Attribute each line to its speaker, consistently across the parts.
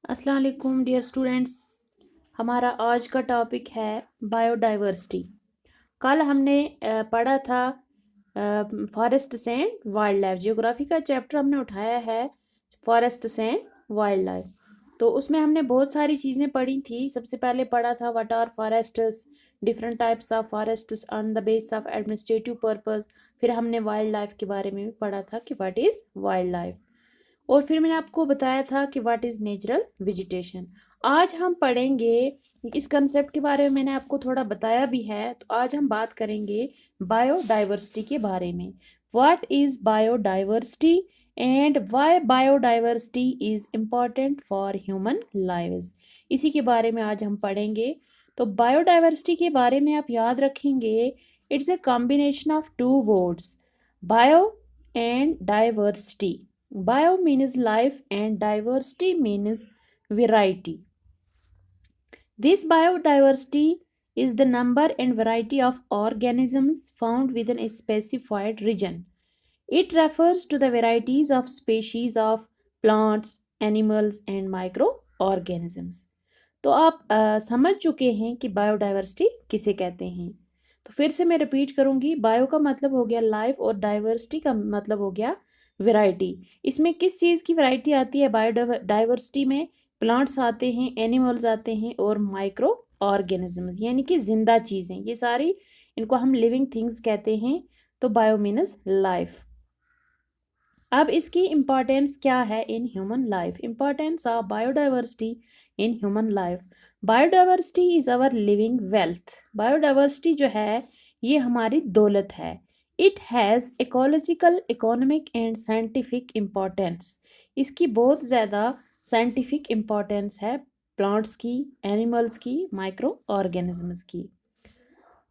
Speaker 1: अस्सलाम वालेकुम dear students. हमारा आज का टॉपिक है बायोडाइवर्सिटी। कल हमने पढ़ा था forest and wild life. Geography का चैप्टर हमने उठाया है फॉरेस्ट एंड वाइल्ड लाइफ। तो उसमें हमने बहुत सारी चीज़ें पढ़ी थी। सबसे पहले पढ़ा था what are forests, different types of forests on the base of administrative purpose. फिर हमने वाइल्ड लाइफ के बारे में भी पढ़ा था कि व्हाट इज़ वाइल्ड लाइफ। और फिर मैंने आपको बताया था कि व्हाट इज़ नेचुरल वेजिटेशन। आज हम पढ़ेंगे इस कंसेप्ट के बारे में। मैंने आपको थोड़ा बताया भी है। तो आज हम बात करेंगे बायोडाइवर्सिटी के बारे में। What is biodiversity and why biodiversity is important for human lives. इसी के बारे में आज हम पढ़ेंगे। तो बायोडाइवर्सिटी के बारे में आप याद रखेंगे, it's a combination of two words, bio and diversity. Bio means life and diversity means variety. This biodiversity is the number and variety of organisms found within a specified region. It refers to the varieties of species of plants, animals and microorganisms. तो आप समझ चुके हैं कि biodiversity किसे कहते हैं। तो फिर से मैं रिपीट करूंगी। बायो का मतलब हो गया लाइफ और डाइवर्सिटी का मतलब हो गया वैरायटी। इसमें किस चीज़ की वैरायटी आती है बायोडाइवर्सिटी में? प्लांट्स आते हैं, एनिमल्स आते हैं और माइक्रो ऑर्गेनिजम्स यानी कि जिंदा चीज़ें। ये सारी इनको हम लिविंग थिंग्स कहते हैं। तो बायो मीन्स लाइफ। अब इसकी इम्पॉर्टेंस क्या है in human life? Importance of biodiversity in human life. Biodiversity is our living wealth. Biodiversity जो है ये हमारी दौलत है। It has ecological, economic and scientific importance. इसकी बहुत ज़्यादा साइंटिफिक इम्पोर्टेंस है प्लांट्स की, एनिमल्स की, माइक्रो ऑर्गेनिजम्स की।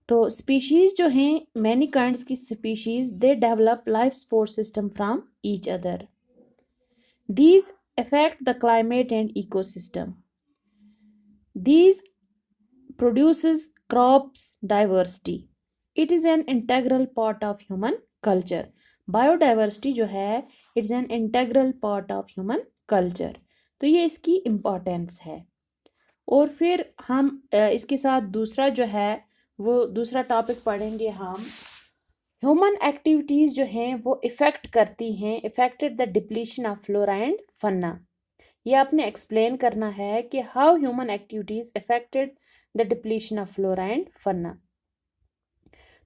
Speaker 1: तो स्पीशीज जो हैं, मैनी काइंड्स की species, they develop life support system from each other. These affect the climate and ecosystem. These produces crops diversity. It is an integral part of human culture. Biodiversity जो है it's an integral part of human culture. तो ये इसकी importance है। और फिर हम इसके साथ दूसरा जो है वो दूसरा टॉपिक पढ़ेंगे हम। ह्यूमन एक्टिविटीज़ जो हैं वो इफ़ेक्ट करती हैं, effected the depletion of flora and fauna. ये आपने एक्सप्लेन करना है कि how human activities effected the depletion of flora and fauna.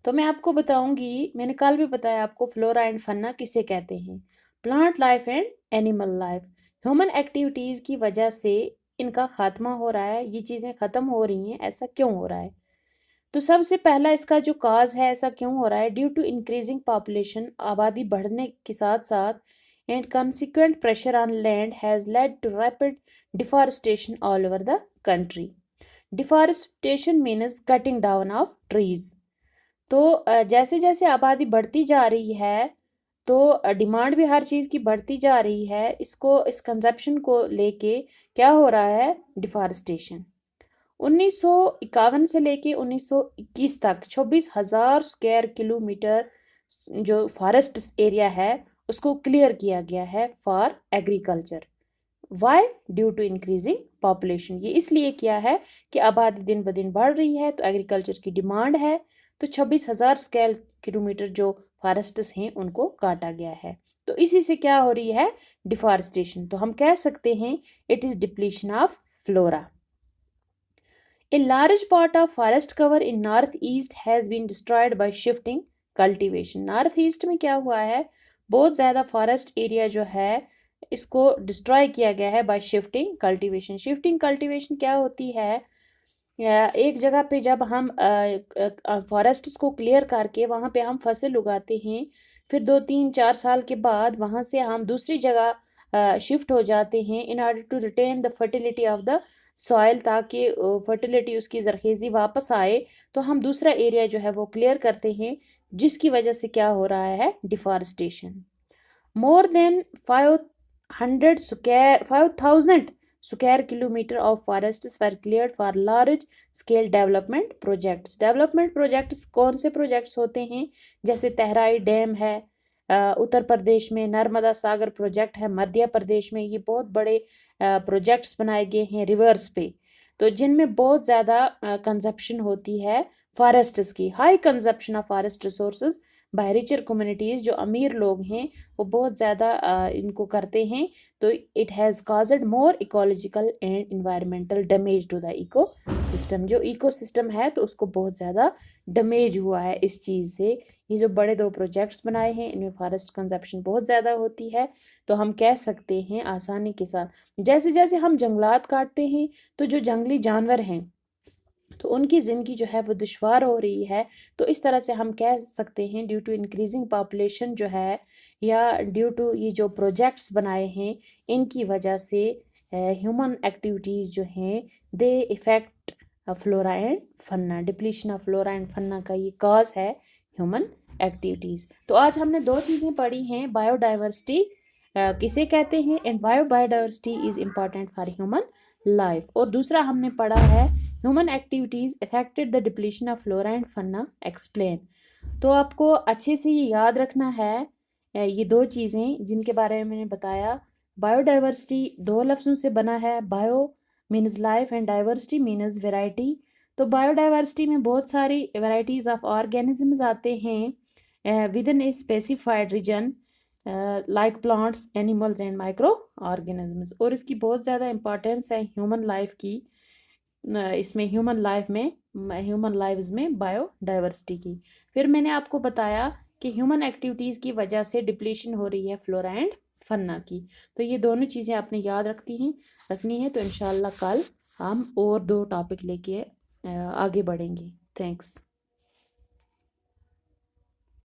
Speaker 1: तो मैं आपको बताऊंगी, मैंने कल भी बताया आपको फ्लोरा एंड फन्ना किसे कहते हैं। Plant life and animal life. Human activities की वजह से इनका खात्मा हो रहा है, ये चीज़ें ख़त्म हो रही हैं। ऐसा क्यों हो रहा है? तो सबसे पहला इसका जो काज है, ऐसा क्यों हो रहा है? ड्यू टू इंक्रीजिंग पॉपुलेशन, आबादी बढ़ने के साथ साथ, and consequent pressure on land has led to rapid deforestation all over the country. Deforestation means cutting down of trees. तो जैसे जैसे आबादी बढ़ती जा रही है तो डिमांड भी हर चीज़ की बढ़ती जा रही है। इस कंजप्शन को लेके क्या हो रहा है? डिफॉरेस्टेशन। 1951 से लेके 1921 तक 26,000 स्क्वायर किलोमीटर जो फॉरेस्ट एरिया है उसको क्लियर किया गया है for agriculture. Why? Due to increasing population. ये इसलिए किया है कि आबादी दिन ब दिन बढ़ रही है तो एग्रीकल्चर की डिमांड है। तो 26,000 स्क्वायर किलोमीटर जो फॉरेस्ट्स हैं उनको काटा गया है। तो इसी से क्या हो रही है? डिफॉरेस्टेशन। तो हम कह सकते हैं it is depletion of flora. A large part of forest cover in northeast has been destroyed by shifting cultivation. North east में क्या हुआ है? बहुत ज़्यादा फॉरेस्ट एरिया जो है इसको डिस्ट्रॉय किया गया है bye shifting cultivation. Shifting cultivation क्या होती है? एक जगह पे जब हम फॉरेस्ट को क्लियर करके वहाँ पे हम फसल उगाते हैं, फिर 2 3 4 साल के बाद वहाँ से हम दूसरी जगह शिफ्ट हो जाते हैं in order to retain the fertility of the soil, ताकि फर्टिलिटी उसकी जरखेज़ी वापस आए। तो हम दूसरा एरिया जो है वो क्लियर करते हैं, जिसकी वजह से क्या हो रहा है? Deforestation. More than 5,000 square kilometer of forests were cleared for large scale development projects. Development projects कौन से प्रोजेक्ट्स होते हैं? जैसे तहराई डैम है, उत्तर प्रदेश में नर्मदा सागर प्रोजेक्ट है, मध्य प्रदेश में ये बहुत बड़े प्रोजेक्ट्स बनाए गए हैं रिवर्स पे, तो जिनमें बहुत ज़्यादा कंजप्शन होती है फॉरेस्ट्स की, high consumption of forest resources by richer communities. जो अमीर लोग हैं वो बहुत ज़्यादा इनको करते हैं, तो it has caused more ecological and environmental damage to the ecosystem. जो इको सिस्टम है तो उसको बहुत ज़्यादा डैमेज हुआ है इस चीज़ से। ये जो बड़े दो प्रोजेक्ट्स बनाए हैं इनमें फॉरेस्ट कंजप्शन बहुत ज़्यादा होती है, तो हम कह सकते हैं आसानी के साथ जैसे जैसे हम जंगलात काटते हैं तो जो जंगली जानवर हैं तो उनकी ज़िंदगी जो है वो दुश्वार हो रही है। तो इस तरह से हम कह सकते हैं ड्यू टू इंक्रीजिंग पॉपुलेशन जो है, या ड्यू टू ये जो प्रोजेक्ट्स बनाए हैं इनकी वजह से ह्यूमन एक्टिविटीज़ जो हैं they effect flora and fauna. Depletion of flora and fauna का ये कॉज है ह्यूमन एक्टिविटीज़। तो आज हमने दो चीज़ें पढ़ी हैं, बायोडाइवर्सिटी किसे कहते हैं and biodiversity is important for human life, और दूसरा हमने पढ़ा है human activities affected the depletion of flora and fauna explain. तो आपको अच्छे से ये याद रखना है ये दो चीज़ें जिनके बारे में मैंने बताया। बायोडाइवर्सिटी दो लफ्ज़ों से बना है, bio means life and diversity means variety. तो बायोडाइवर्सिटी में बहुत सारी वेराइटीज़ ऑफ ऑर्गेनिजम्स आते हैं within a specified region like plants, animals and microorganisms, और इसकी बहुत ज़्यादा इंपॉर्टेंस है ह्यूमन लाइफ की, इसमें ह्यूमन लाइव्स में बायोडाइवर्सिटी की। फिर मैंने आपको बताया कि ह्यूमन एक्टिविटीज़ की वजह से डिप्लीशन हो रही है फ्लोरा एंड फन्ना की। तो ये दोनों चीज़ें आपने याद रखनी है। तो इंशाल्लाह कल हम और दो टॉपिक लेके आगे बढ़ेंगे। थैंक्स।